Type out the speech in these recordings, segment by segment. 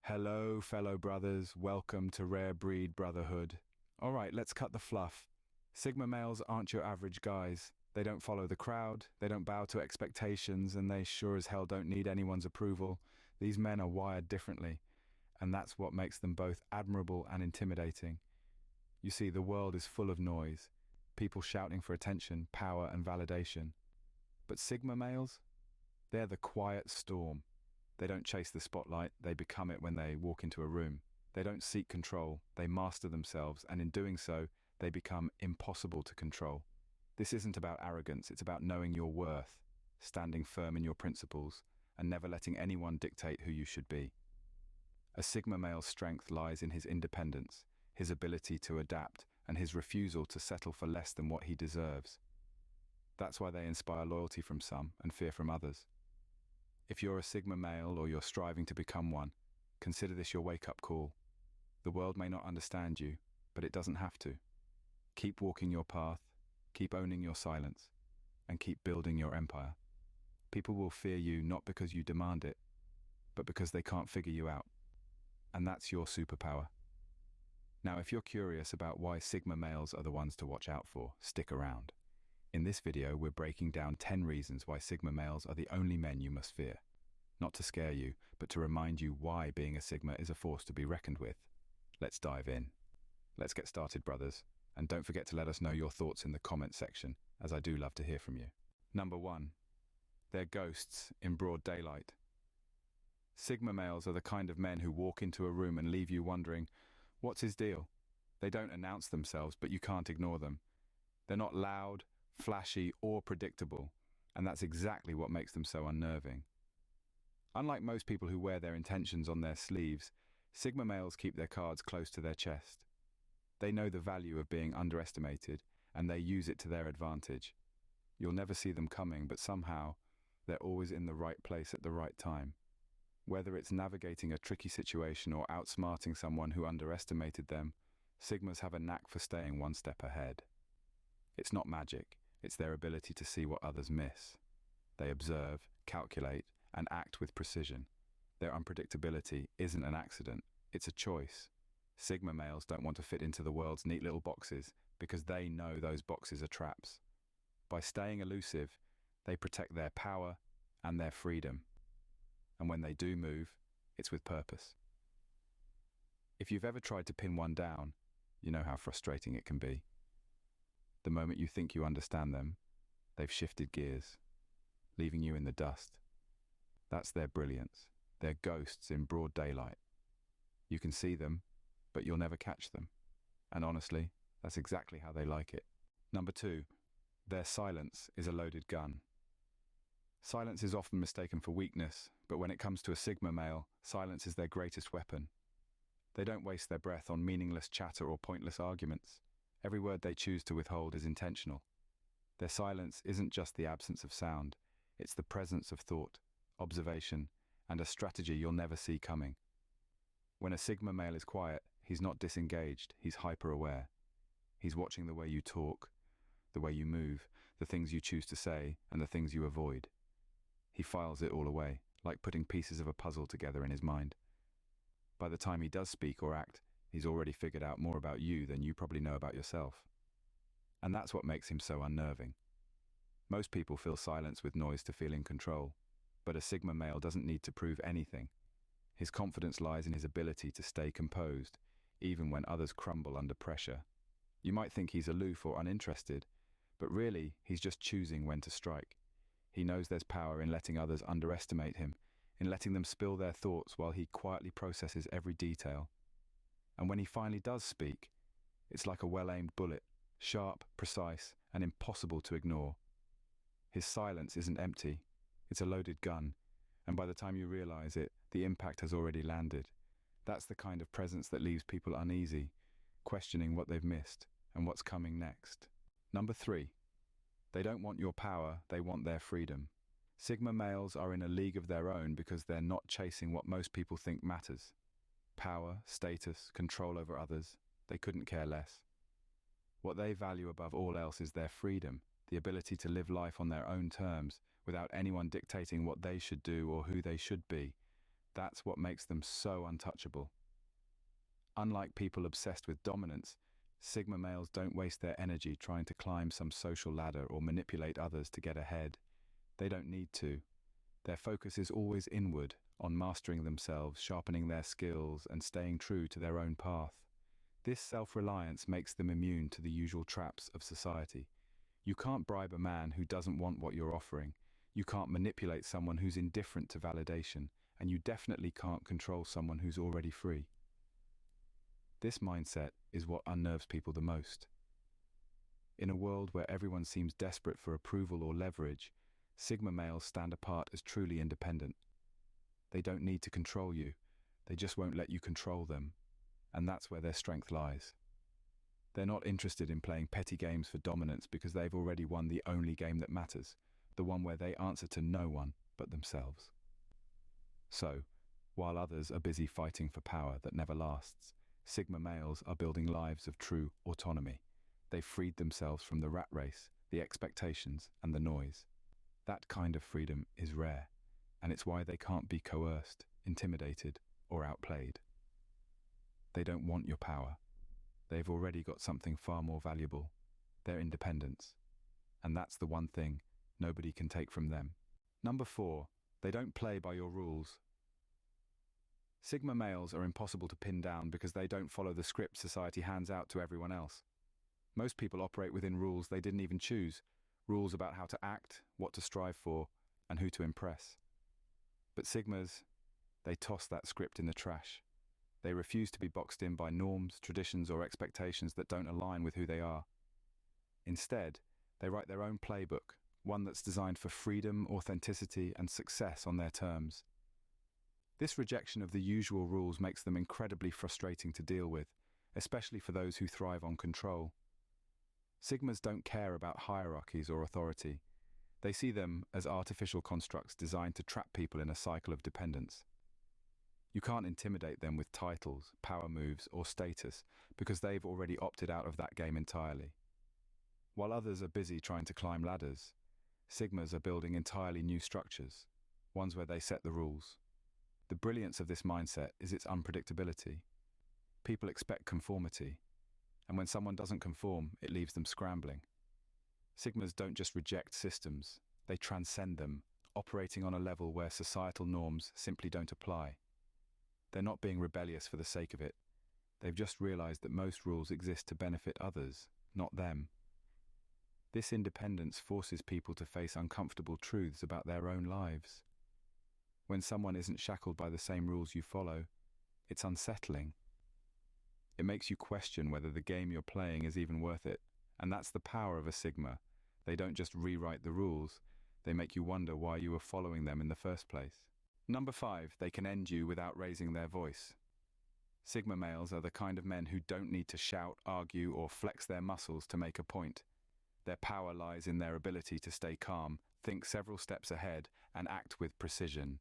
Hello, fellow brothers. Welcome to Rare Breed Brotherhood. All right, let's cut the fluff. Sigma males aren't your average guys. They don't follow the crowd, they don't bow to expectations, and they sure as hell don't need anyone's approval. These men are wired differently, and that's what makes them both admirable and intimidating. You see, the world is full of noise, people shouting for attention, power, and validation. But Sigma males? They're the quiet storm. They don't chase the spotlight, they become it when they walk into a room. They don't seek control, they master themselves, and in doing so, they become impossible to control. This isn't about arrogance, it's about knowing your worth, standing firm in your principles, and never letting anyone dictate who you should be. A Sigma male's strength lies in his independence, his ability to adapt, and his refusal to settle for less than what he deserves. That's why they inspire loyalty from some and fear from others. If you're a Sigma male or you're striving to become one, consider this your wake-up call. The world may not understand you, but it doesn't have to. Keep walking your path, keep owning your silence, and keep building your empire. People will fear you not because you demand it, but because they can't figure you out. And that's your superpower. Now, if you're curious about why Sigma males are the ones to watch out for, stick around. In this video, we're breaking down 10 reasons why Sigma males are the only men you must fear. Not to scare you, but to remind you why being a Sigma is a force to be reckoned with. Let's dive in. Let's get started, brothers. And don't forget to let us know your thoughts in the comment section, as I do love to hear from you. Number 1. They're ghosts in broad daylight. Sigma males are the kind of men who walk into a room and leave you wondering, what's his deal? They don't announce themselves, but you can't ignore them. They're not loud, flashy, or predictable, and that's exactly what makes them so unnerving. Unlike most people who wear their intentions on their sleeves, Sigma males keep their cards close to their chest. They know the value of being underestimated, and they use it to their advantage. You'll never see them coming, but somehow, they're always in the right place at the right time. Whether it's navigating a tricky situation or outsmarting someone who underestimated them, Sigmas have a knack for staying one step ahead. It's not magic, it's their ability to see what others miss. They observe, calculate, and act with precision. Their unpredictability isn't an accident, it's a choice. Sigma males don't want to fit into the world's neat little boxes because they know those boxes are traps. By staying elusive, they protect their power and their freedom. And when they do move, it's with purpose. If you've ever tried to pin one down, you know how frustrating it can be. The moment you think you understand them, they've shifted gears, leaving you in the dust. That's their brilliance. They're ghosts in broad daylight. You can see them, but you'll never catch them. And honestly, that's exactly how they like it. Number 2, their silence is a loaded gun. Silence is often mistaken for weakness, but when it comes to a Sigma male, silence is their greatest weapon. They don't waste their breath on meaningless chatter or pointless arguments. Every word they choose to withhold is intentional. Their silence isn't just the absence of sound, it's the presence of thought, observation, and a strategy you'll never see coming. When a Sigma male is quiet, he's not disengaged, he's hyper-aware. He's watching the way you talk, the way you move, the things you choose to say, and the things you avoid. He files it all away, like putting pieces of a puzzle together in his mind. By the time he does speak or act, he's already figured out more about you than you probably know about yourself. And that's what makes him so unnerving. Most people fill silence with noise to feel in control, but a Sigma male doesn't need to prove anything. His confidence lies in his ability to stay composed, even when others crumble under pressure. You might think he's aloof or uninterested, but really, he's just choosing when to strike. He knows there's power in letting others underestimate him, in letting them spill their thoughts while he quietly processes every detail. And when he finally does speak, it's like a well-aimed bullet, sharp, precise, and impossible to ignore. His silence isn't empty, it's a loaded gun, and by the time you realize it, the impact has already landed. That's the kind of presence that leaves people uneasy, questioning what they've missed and what's coming next. Number 3. They don't want your power, they want their freedom. Sigma males are in a league of their own because they're not chasing what most people think matters. Power, status, control over others, they couldn't care less. What they value above all else is their freedom, the ability to live life on their own terms, without anyone dictating what they should do or who they should be. That's what makes them so untouchable. Unlike people obsessed with dominance, Sigma males don't waste their energy trying to climb some social ladder or manipulate others to get ahead. They don't need to. Their focus is always inward, on mastering themselves, sharpening their skills, and staying true to their own path. This self-reliance makes them immune to the usual traps of society. You can't bribe a man who doesn't want what you're offering. You can't manipulate someone who's indifferent to validation, and you definitely can't control someone who's already free. This mindset is what unnerves people the most. In a world where everyone seems desperate for approval or leverage, Sigma males stand apart as truly independent. They don't need to control you, they just won't let you control them, and that's where their strength lies. They're not interested in playing petty games for dominance because they've already won the only game that matters, the one where they answer to no one but themselves. So, while others are busy fighting for power that never lasts, Sigma males are building lives of true autonomy. They've freed themselves from the rat race, the expectations, and the noise. That kind of freedom is rare, and it's why they can't be coerced, intimidated, or outplayed. They don't want your power. They've already got something far more valuable, their independence. And that's the one thing nobody can take from them. Number 4, they don't play by your rules. Sigma males are impossible to pin down because they don't follow the script society hands out to everyone else. Most people operate within rules they didn't even choose, rules about how to act, what to strive for, and who to impress. But Sigmas, they toss that script in the trash. They refuse to be boxed in by norms, traditions, or expectations that don't align with who they are. Instead, they write their own playbook, one that's designed for freedom, authenticity, and success on their terms. This rejection of the usual rules makes them incredibly frustrating to deal with, especially for those who thrive on control. Sigmas don't care about hierarchies or authority. They see them as artificial constructs designed to trap people in a cycle of dependence. You can't intimidate them with titles, power moves, or status because they've already opted out of that game entirely. While others are busy trying to climb ladders, Sigmas are building entirely new structures, ones where they set the rules. The brilliance of this mindset is its unpredictability. People expect conformity, and when someone doesn't conform, it leaves them scrambling. Sigmas don't just reject systems, they transcend them, operating on a level where societal norms simply don't apply. They're not being rebellious for the sake of it. They've just realized that most rules exist to benefit others, not them. This independence forces people to face uncomfortable truths about their own lives. When someone isn't shackled by the same rules you follow, it's unsettling. It makes you question whether the game you're playing is even worth it, and that's the power of a Sigma. They don't just rewrite the rules, they make you wonder why you were following them in the first place. Number 5, they can end you without raising their voice. Sigma males are the kind of men who don't need to shout, argue, or flex their muscles to make a point. Their power lies in their ability to stay calm, think several steps ahead, and act with precision.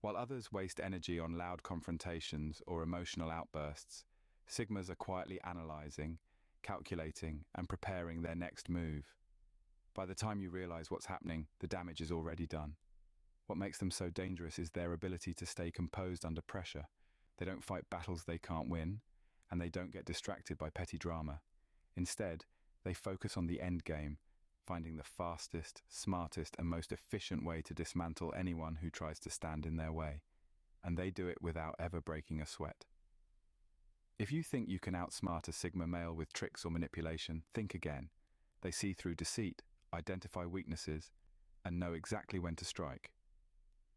While others waste energy on loud confrontations or emotional outbursts, Sigmas are quietly analyzing, calculating, and preparing their next move. By the time you realize what's happening, the damage is already done. What makes them so dangerous is their ability to stay composed under pressure. They don't fight battles they can't win, and they don't get distracted by petty drama. Instead, they focus on the end game, finding the fastest, smartest, and most efficient way to dismantle anyone who tries to stand in their way. And they do it without ever breaking a sweat. If you think you can outsmart a Sigma male with tricks or manipulation, think again. They see through deceit, identify weaknesses, and know exactly when to strike.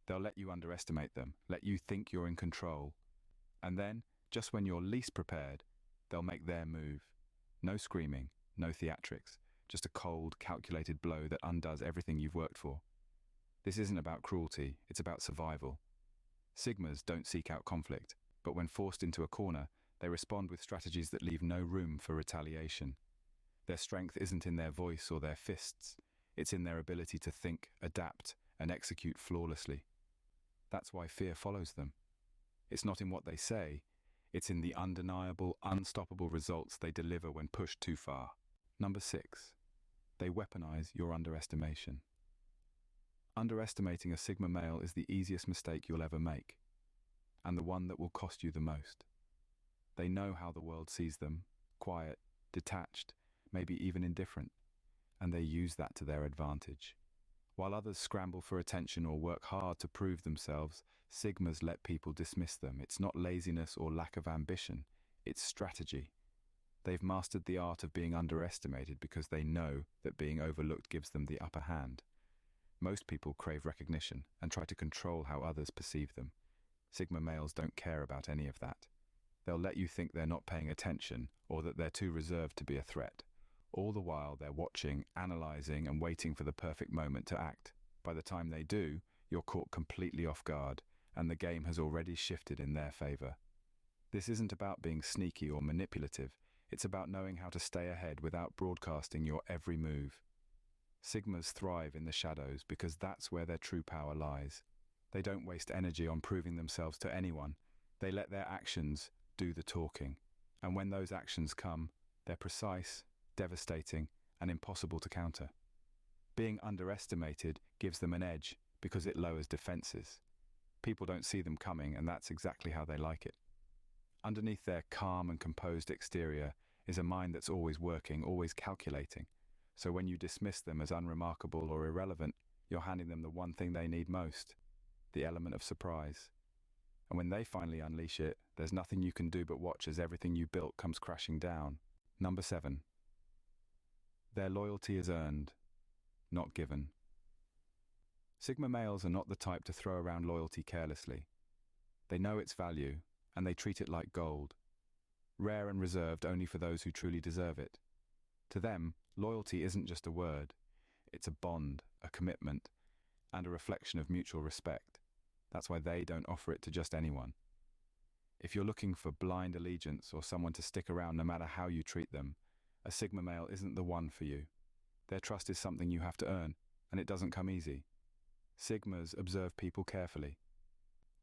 They'll let you underestimate them, let you think you're in control. And then, just when you're least prepared, they'll make their move. No screaming, no theatrics, just a cold, calculated blow that undoes everything you've worked for. This isn't about cruelty, it's about survival. Sigmas don't seek out conflict, but when forced into a corner, they respond with strategies that leave no room for retaliation. Their strength isn't in their voice or their fists, it's in their ability to think, adapt, and execute flawlessly. That's why fear follows them. It's not in what they say, it's in the undeniable, unstoppable results they deliver when pushed too far. Number 6. They weaponize your underestimation. Underestimating a Sigma male is the easiest mistake you'll ever make. and the one that will cost you the most. They know how the world sees them, quiet, detached, maybe even indifferent, and they use that to their advantage. While others scramble for attention or work hard to prove themselves, Sigmas let people dismiss them. It's not laziness or lack of ambition, it's strategy. They've mastered the art of being underestimated because they know that being overlooked gives them the upper hand. Most people crave recognition and try to control how others perceive them. Sigma males don't care about any of that. They'll let you think they're not paying attention or that they're too reserved to be a threat. All the while, they're watching, analyzing, and waiting for the perfect moment to act. By the time they do, you're caught completely off guard, and the game has already shifted in their favor. This isn't about being sneaky or manipulative. It's about knowing how to stay ahead without broadcasting your every move. Sigmas thrive in the shadows because that's where their true power lies. They don't waste energy on proving themselves to anyone. They let their actions do the talking. And when those actions come, they're precise, devastating, and impossible to counter. Being underestimated gives them an edge because it lowers defenses. People don't see them coming, and that's exactly how they like it. Underneath their calm and composed exterior is a mind that's always working, always calculating. So when you dismiss them as unremarkable or irrelevant, you're handing them the one thing they need most, the element of surprise. And when they finally unleash it, there's nothing you can do but watch as everything you built comes crashing down. Number 7. Their loyalty is earned, not given. Sigma males are not the type to throw around loyalty carelessly. They know its value, and they treat it like gold, rare and reserved only for those who truly deserve it. To them, loyalty isn't just a word. It's a bond, a commitment, and a reflection of mutual respect. That's why they don't offer it to just anyone. If you're looking for blind allegiance or someone to stick around no matter how you treat them, a Sigma male isn't the one for you. Their trust is something you have to earn, and it doesn't come easy. Sigmas observe people carefully.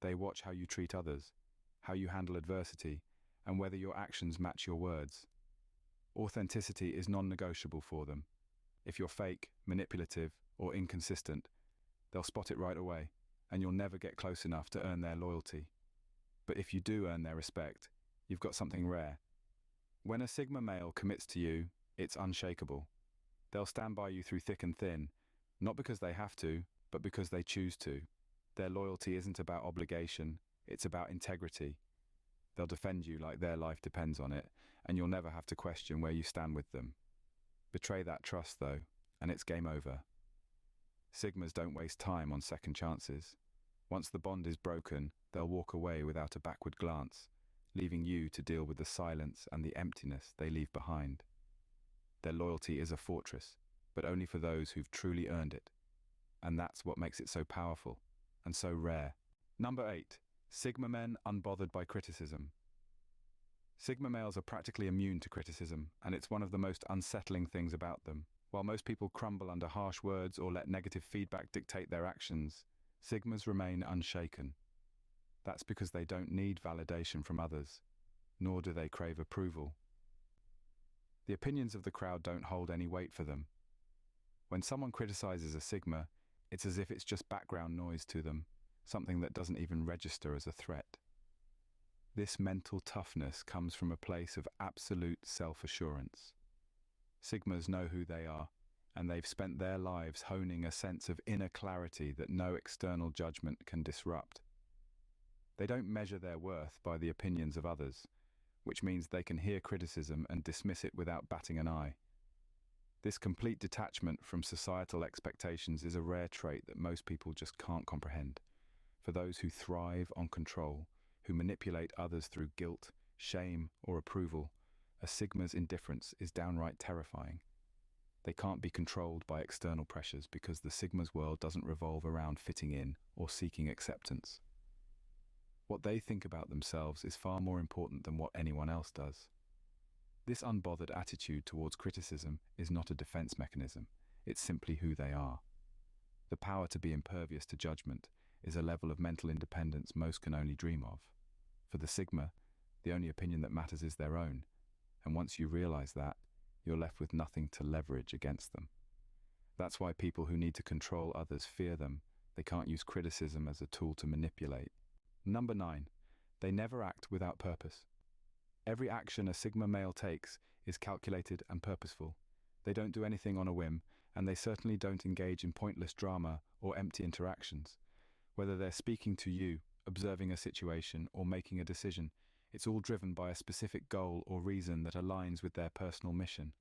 They watch how you treat others, how you handle adversity, and whether your actions match your words. Authenticity is non-negotiable for them. If you're fake, manipulative, or inconsistent, they'll spot it right away, and you'll never get close enough to earn their loyalty. But if you do earn their respect, you've got something rare. When a Sigma male commits to you, it's unshakable. They'll stand by you through thick and thin, not because they have to, but because they choose to. Their loyalty isn't about obligation, it's about integrity. They'll defend you like their life depends on it, and you'll never have to question where you stand with them. Betray that trust, though, and it's game over. Sigmas don't waste time on second chances. Once the bond is broken, they'll walk away without a backward glance, leaving you to deal with the silence and the emptiness they leave behind. Their loyalty is a fortress, but only for those who've truly earned it. And that's what makes it so powerful and so rare. Number 8. Sigma men unbothered by criticism. Sigma males are practically immune to criticism, and it's one of the most unsettling things about them. While most people crumble under harsh words or let negative feedback dictate their actions, Sigmas remain unshaken. That's because they don't need validation from others, nor do they crave approval. The opinions of the crowd don't hold any weight for them. When someone criticizes a Sigma, it's as if it's just background noise to them, something that doesn't even register as a threat. This mental toughness comes from a place of absolute self-assurance. Sigmas know who they are, and they've spent their lives honing a sense of inner clarity that no external judgment can disrupt. They don't measure their worth by the opinions of others, which means they can hear criticism and dismiss it without batting an eye. This complete detachment from societal expectations is a rare trait that most people just can't comprehend. For those who thrive on control, who manipulate others through guilt, shame, or approval, a Sigma's indifference is downright terrifying. They can't be controlled by external pressures because the Sigma's world doesn't revolve around fitting in or seeking acceptance. What they think about themselves is far more important than what anyone else does. This unbothered attitude towards criticism is not a defense mechanism, it's simply who they are. The power to be impervious to judgment is a level of mental independence most can only dream of. For the Sigma, the only opinion that matters is their own, and once you realize that, you're left with nothing to leverage against them. That's why people who need to control others fear them. They can't use criticism as a tool to manipulate. Number 9. They never act without purpose. Every action a Sigma male takes is calculated and purposeful. They don't do anything on a whim, and they certainly don't engage in pointless drama or empty interactions. Whether they're speaking to you, observing a situation, or making a decision, it's all driven by a specific goal or reason that aligns with their personal mission.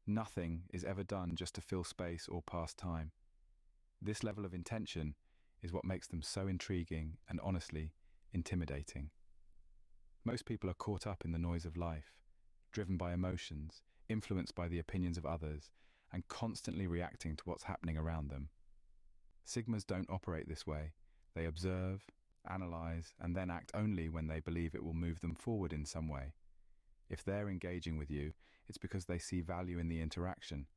Nothing is ever done just to fill space or pass time. This level of intention is what makes them so intriguing and, honestly, intimidating. Most people are caught up in the noise of life, driven by emotions, influenced by the opinions of others, and constantly reacting to what's happening around them. Sigmas don't operate this way. They observe, analyze, and then act only when they believe it will move them forward in some way. If they're engaging with you, it's because they see value in the interaction,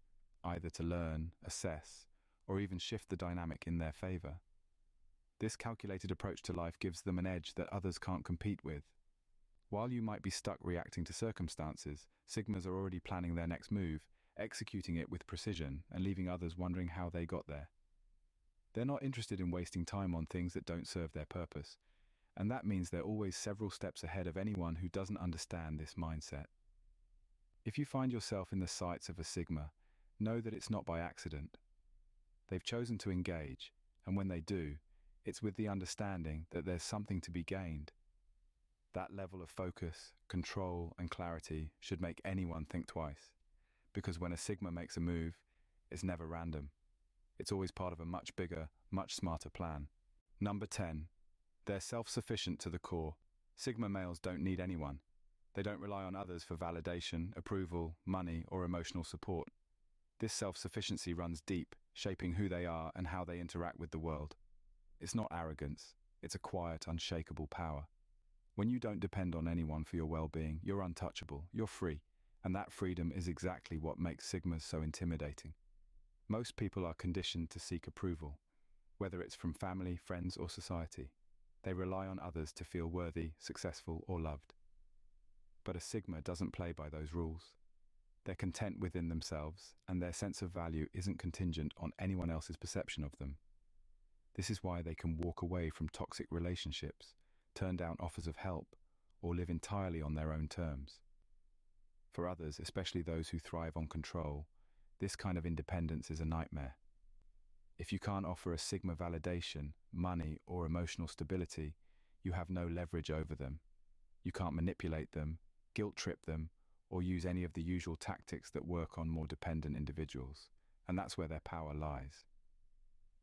either to learn, assess, or even shift the dynamic in their favor. This calculated approach to life gives them an edge that others can't compete with. While you might be stuck reacting to circumstances, Sigmas are already planning their next move, executing it with precision and leaving others wondering how they got there. They're not interested in wasting time on things that don't serve their purpose, and that means they're always several steps ahead of anyone who doesn't understand this mindset. If you find yourself in the sights of a Sigma, know that it's not by accident. They've chosen to engage, and when they do, it's with the understanding that there's something to be gained. That level of focus, control, and clarity should make anyone think twice, because when a Sigma makes a move, it's never random. It's always part of a much bigger, much smarter plan. Number 10. They're self-sufficient to the core. Sigma males don't need anyone. They don't rely on others for validation, approval, money, or emotional support. This self-sufficiency runs deep, shaping who they are and how they interact with the world. It's not arrogance. It's a quiet, unshakable power. When you don't depend on anyone for your well-being, you're untouchable, you're free, and that freedom is exactly what makes Sigmas so intimidating. Most people are conditioned to seek approval, whether it's from family, friends, or society. They rely on others to feel worthy, successful, or loved. But a Sigma doesn't play by those rules. They're content within themselves, and their sense of value isn't contingent on anyone else's perception of them. This is why they can walk away from toxic relationships, turn down offers of help, or live entirely on their own terms. For others, especially those who thrive on control, this kind of independence is a nightmare. If you can't offer a Sigma validation, money, or emotional stability, you have no leverage over them. You can't manipulate them, guilt-trip them, or use any of the usual tactics that work on more dependent individuals, and that's where their power lies.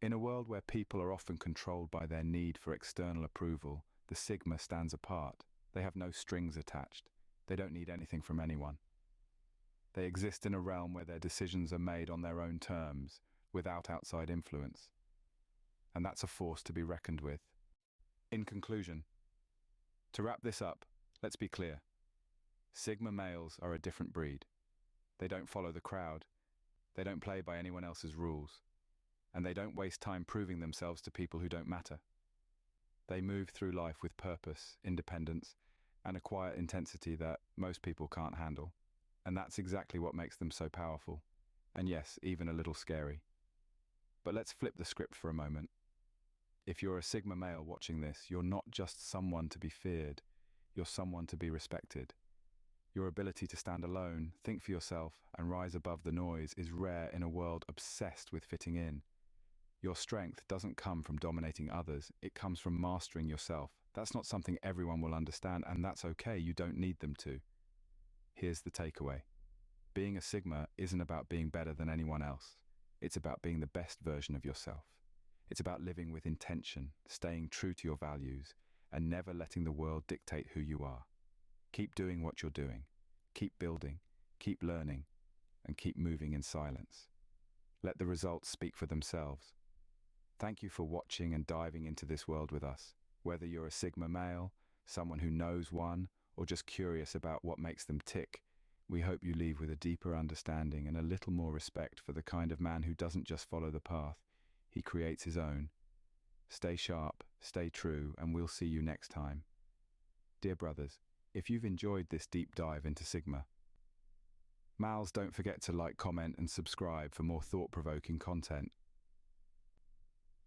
In a world where people are often controlled by their need for external approval, the Sigma stands apart. They have no strings attached. They don't need anything from anyone. They exist in a realm where their decisions are made on their own terms, without outside influence. And that's a force to be reckoned with. In conclusion, to wrap this up, let's be clear. Sigma males are a different breed. They don't follow the crowd. They don't play by anyone else's rules. And they don't waste time proving themselves to people who don't matter. They move through life with purpose, independence, and a quiet intensity that most people can't handle. And that's exactly what makes them so powerful. And yes, even a little scary. But let's flip the script for a moment. If you're a Sigma male watching this, you're not just someone to be feared. You're someone to be respected. Your ability to stand alone, think for yourself, and rise above the noise is rare in a world obsessed with fitting in. Your strength doesn't come from dominating others, it comes from mastering yourself. That's not something everyone will understand, and that's okay, you don't need them to. Here's the takeaway. Being a Sigma isn't about being better than anyone else. It's about being the best version of yourself. It's about living with intention, staying true to your values, and never letting the world dictate who you are. Keep doing what you're doing. Keep building, keep learning, and keep moving in silence. Let the results speak for themselves. Thank you for watching and diving into this world with us. Whether you're a Sigma male, someone who knows one, or just curious about what makes them tick, we hope you leave with a deeper understanding and a little more respect for the kind of man who doesn't just follow the path, he creates his own. Stay sharp, stay true, and we'll see you next time. Dear brothers, if you've enjoyed this deep dive into Sigma, males, don't forget to like, comment, and subscribe for more thought-provoking content.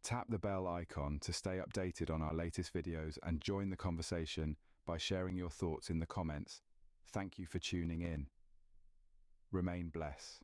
Tap the bell icon to stay updated on our latest videos and join the conversation by sharing your thoughts in the comments. Thank you for tuning in. Remain blessed.